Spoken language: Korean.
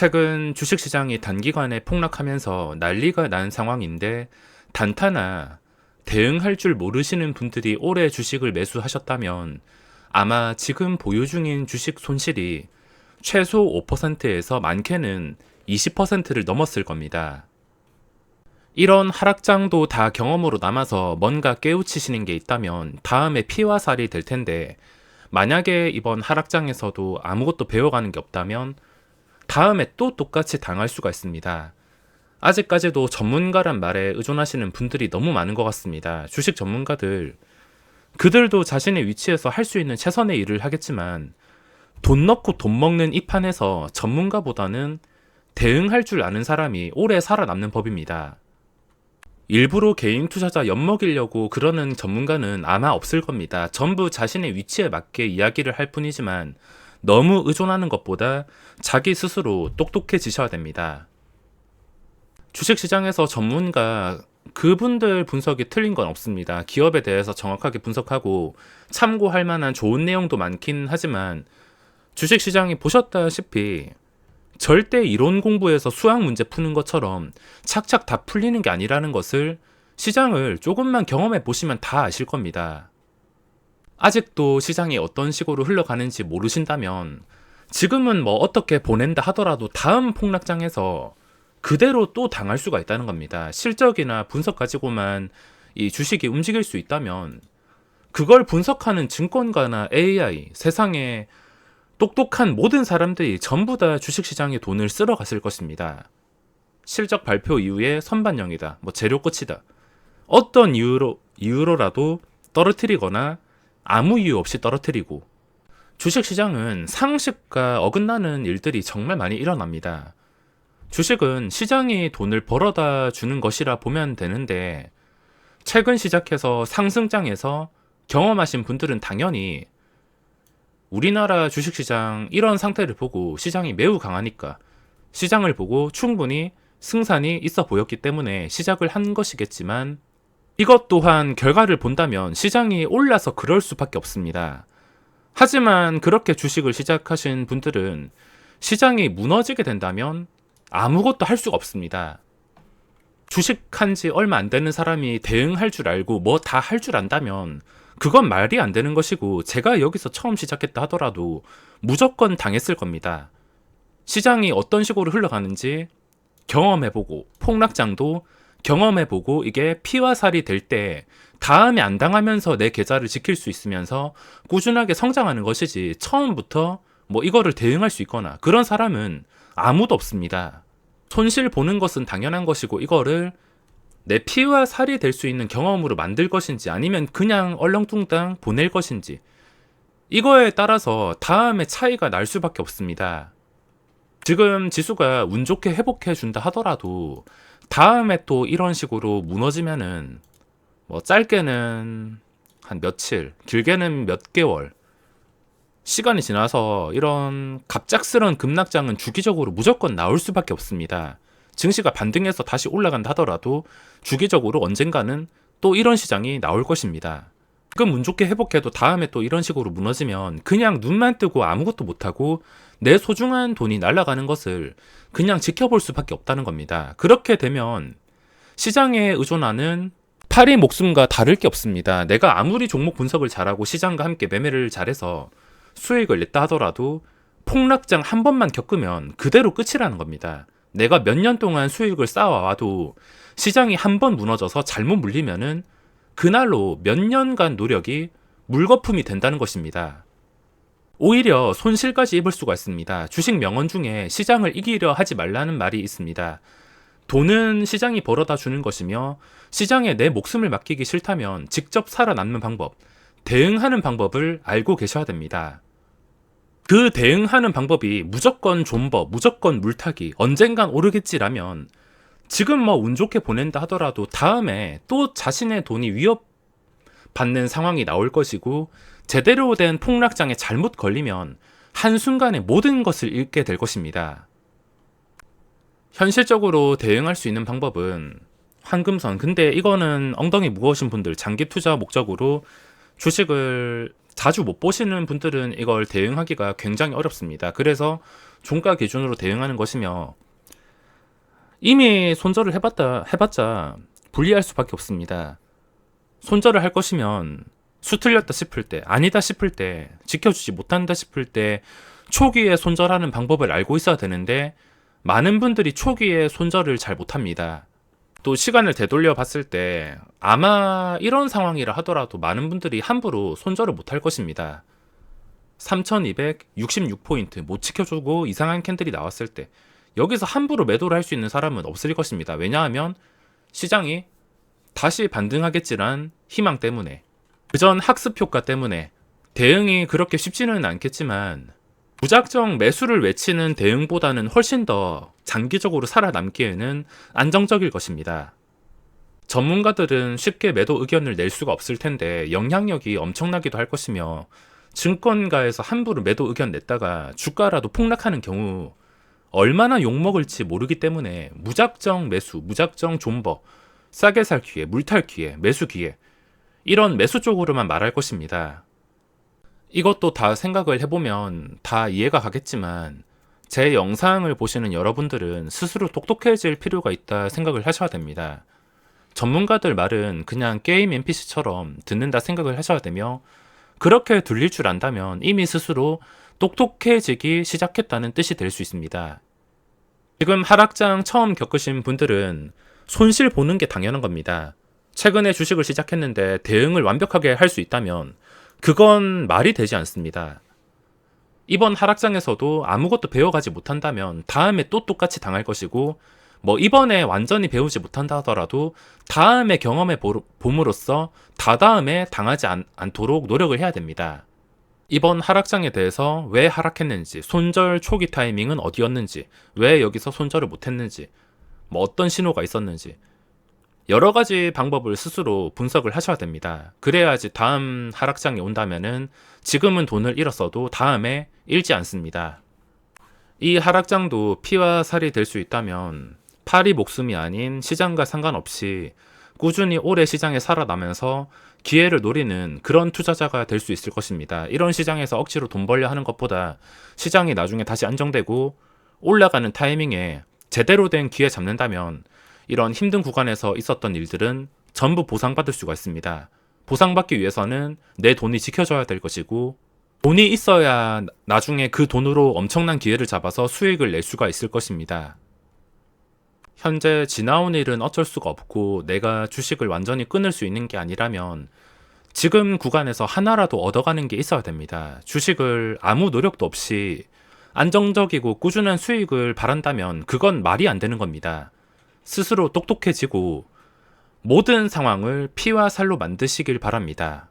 최근 주식시장이 단기간에 폭락하면서 난리가 난 상황인데 단타나 대응할 줄 모르시는 분들이 올해 주식을 매수하셨다면 아마 지금 보유 중인 주식 손실이 최소 5%에서 많게는 20%를 넘었을 겁니다. 이런 하락장도 다 경험으로 남아서 뭔가 깨우치시는 게 있다면 다음에 피와 살이 될 텐데, 만약에 이번 하락장에서도 아무것도 배워가는 게 없다면 다음에 또 똑같이 당할 수가 있습니다. 아직까지도 전문가란 말에 의존하시는 분들이 너무 많은 것 같습니다. 주식 전문가들, 그들도 자신의 위치에서 할 수 있는 최선의 일을 하겠지만 돈 넣고 돈 먹는 이 판에서 전문가보다는 대응할 줄 아는 사람이 오래 살아남는 법입니다. 일부러 개인 투자자 엿먹이려고 그러는 전문가는 아마 없을 겁니다. 전부 자신의 위치에 맞게 이야기를 할 뿐이지만 너무 의존하는 것보다 자기 스스로 똑똑해지셔야 됩니다. 주식시장에서 전문가, 그분들 분석이 틀린 건 없습니다. 기업에 대해서 정확하게 분석하고 참고할 만한 좋은 내용도 많긴 하지만 주식시장이 보셨다시피 절대 이론 공부에서 수학 문제 푸는 것처럼 착착 다 풀리는 게 아니라는 것을 시장을 조금만 경험해 보시면 다 아실 겁니다. 아직도 시장이 어떤 식으로 흘러가는지 모르신다면 지금은 뭐 어떻게 보낸다 하더라도 다음 폭락장에서 그대로 또 당할 수가 있다는 겁니다. 실적이나 분석 가지고만 이 주식이 움직일 수 있다면 그걸 분석하는 증권가나 AI, 세상에 똑똑한 모든 사람들이 전부 다 주식시장에 돈을 쓸어 갔을 것입니다. 실적 발표 이후에 선반영이다, 재료 끝이다, 어떤 이유로라도 떨어뜨리거나 아무 이유 없이 떨어뜨리고, 주식시장은 상식과 어긋나는 일들이 정말 많이 일어납니다. 주식은 시장이 돈을 벌어다 주는 것이라 보면 되는데, 최근 시작해서 상승장에서 경험하신 분들은 당연히 우리나라 주식시장 이런 상태를 보고 시장이 매우 강하니까 시장을 보고 충분히 승산이 있어 보였기 때문에 시작을 한 것이겠지만, 이것 또한 결과를 본다면 시장이 올라서 그럴 수밖에 없습니다. 하지만 그렇게 주식을 시작하신 분들은 시장이 무너지게 된다면 아무것도 할 수가 없습니다. 주식한 지 얼마 안 되는 사람이 대응할 줄 알고 뭐 다 할 줄 안다면 그건 말이 안 되는 것이고, 제가 여기서 처음 시작했다 하더라도 무조건 당했을 겁니다. 시장이 어떤 식으로 흘러가는지 경험해보고 폭락장도 경험해보고 이게 피와 살이 될 때 다음에 안 당하면서 내 계좌를 지킬 수 있으면서 꾸준하게 성장하는 것이지, 처음부터 이거를 대응할 수 있거나 그런 사람은 아무도 없습니다. 손실 보는 것은 당연한 것이고, 이거를 내 피와 살이 될 수 있는 경험으로 만들 것인지 아니면 그냥 얼렁뚱땅 보낼 것인지, 이거에 따라서 다음에 차이가 날 수밖에 없습니다. 지금 지수가 운 좋게 회복해 준다 하더라도 다음에 또 이런 식으로 무너지면은 짧게는 한 며칠, 길게는 몇 개월 시간이 지나서 이런 갑작스러운 급락장은 주기적으로 무조건 나올 수밖에 없습니다. 증시가 반등해서 다시 올라간다 하더라도 주기적으로 언젠가는 또 이런 시장이 나올 것입니다. 지금 운 좋게 회복해도 다음에 또 이런 식으로 무너지면 그냥 눈만 뜨고 아무것도 못하고 내 소중한 돈이 날아가는 것을 그냥 지켜볼 수밖에 없다는 겁니다. 그렇게 되면 시장에 의존하는 파리 목숨과 다를 게 없습니다. 내가 아무리 종목 분석을 잘하고 시장과 함께 매매를 잘해서 수익을 냈다 하더라도 폭락장 한 번만 겪으면 그대로 끝이라는 겁니다. 내가 몇 년 동안 수익을 쌓아와도 시장이 한 번 무너져서 잘못 물리면은 그날로 몇 년간 노력이 물거품이 된다는 것입니다. 오히려 손실까지 입을 수가 있습니다. 주식 명언 중에 시장을 이기려 하지 말라는 말이 있습니다. 돈은 시장이 벌어다 주는 것이며 시장에 내 목숨을 맡기기 싫다면 직접 살아남는 방법, 대응하는 방법을 알고 계셔야 됩니다. 그 대응하는 방법이 무조건 존버, 무조건 물타기, 언젠간 오르겠지라면 지금 운 좋게 보낸다 하더라도 다음에 또 자신의 돈이 위협받는 상황이 나올 것이고, 제대로 된 폭락장에 잘못 걸리면 한순간에 모든 것을 잃게 될 것입니다. 현실적으로 대응할 수 있는 방법은 황금선, 근데 이거는 엉덩이 무거우신 분들, 장기 투자 목적으로 주식을 자주 못 보시는 분들은 이걸 대응하기가 굉장히 어렵습니다. 그래서 종가 기준으로 대응하는 것이며 이미 손절을 해봤자 불리할 수밖에 없습니다. 손절을 할 것이면 수 틀렸다 싶을 때, 아니다 싶을 때, 지켜주지 못한다 싶을 때 초기에 손절하는 방법을 알고 있어야 되는데 많은 분들이 초기에 손절을 잘 못합니다. 또 시간을 되돌려 봤을 때 아마 이런 상황이라 하더라도 많은 분들이 함부로 손절을 못할 것입니다. 3266포인트 못 지켜주고 이상한 캔들이 나왔을 때 여기서 함부로 매도를 할 수 있는 사람은 없을 것입니다. 왜냐하면 시장이 다시 반등하겠지란 희망 때문에, 그전 학습 효과 때문에 대응이 그렇게 쉽지는 않겠지만 무작정 매수를 외치는 대응보다는 훨씬 더 장기적으로 살아남기에는 안정적일 것입니다. 전문가들은 쉽게 매도 의견을 낼 수가 없을 텐데 영향력이 엄청나기도 할 것이며 증권가에서 함부로 매도 의견 냈다가 주가라도 폭락하는 경우 얼마나 욕먹을지 모르기 때문에 무작정 매수, 무작정 존버, 싸게 살 기회, 물탈 기회, 매수 기회, 이런 매수 쪽으로만 말할 것입니다. 이것도 다 생각을 해보면 다 이해가 가겠지만 제 영상을 보시는 여러분들은 스스로 똑똑해질 필요가 있다 생각을 하셔야 됩니다. 전문가들 말은 그냥 게임 NPC처럼 듣는다 생각을 하셔야 되며, 그렇게 들릴 줄 안다면 이미 스스로 똑똑해지기 시작했다는 뜻이 될 수 있습니다. 지금 하락장 처음 겪으신 분들은 손실 보는 게 당연한 겁니다. 최근에 주식을 시작했는데 대응을 완벽하게 할 수 있다면 그건 말이 되지 않습니다. 이번 하락장에서도 아무것도 배워가지 못한다면 다음에 또 똑같이 당할 것이고, 뭐 이번에 완전히 배우지 못한다 하더라도 다음에 경험해 봄으로써 다다음에 당하지 않도록 노력을 해야 됩니다. 이번 하락장에 대해서 왜 하락했는지, 손절 초기 타이밍은 어디였는지, 왜 여기서 손절을 못했는지, 뭐 어떤 신호가 있었는지 여러 가지 방법을 스스로 분석을 하셔야 됩니다. 그래야지 다음 하락장이 온다면은 지금은 돈을 잃었어도 다음에 잃지 않습니다. 이 하락장도 피와 살이 될 수 있다면 팔이 목숨이 아닌 시장과 상관없이 꾸준히 오래 시장에 살아나면서 기회를 노리는 그런 투자자가 될 수 있을 것입니다. 이런 시장에서 억지로 돈 벌려 하는 것보다 시장이 나중에 다시 안정되고 올라가는 타이밍에 제대로 된 기회 잡는다면 이런 힘든 구간에서 있었던 일들은 전부 보상받을 수가 있습니다. 보상받기 위해서는 내 돈이 지켜져야 될 것이고, 돈이 있어야 나중에 그 돈으로 엄청난 기회를 잡아서 수익을 낼 수가 있을 것입니다. 현재 지나온 일은 어쩔 수가 없고 내가 주식을 완전히 끊을 수 있는 게 아니라면 지금 구간에서 하나라도 얻어가는 게 있어야 됩니다. 주식을 아무 노력도 없이 안정적이고 꾸준한 수익을 바란다면 그건 말이 안 되는 겁니다. 스스로 똑똑해지고 모든 상황을 피와 살로 만드시길 바랍니다.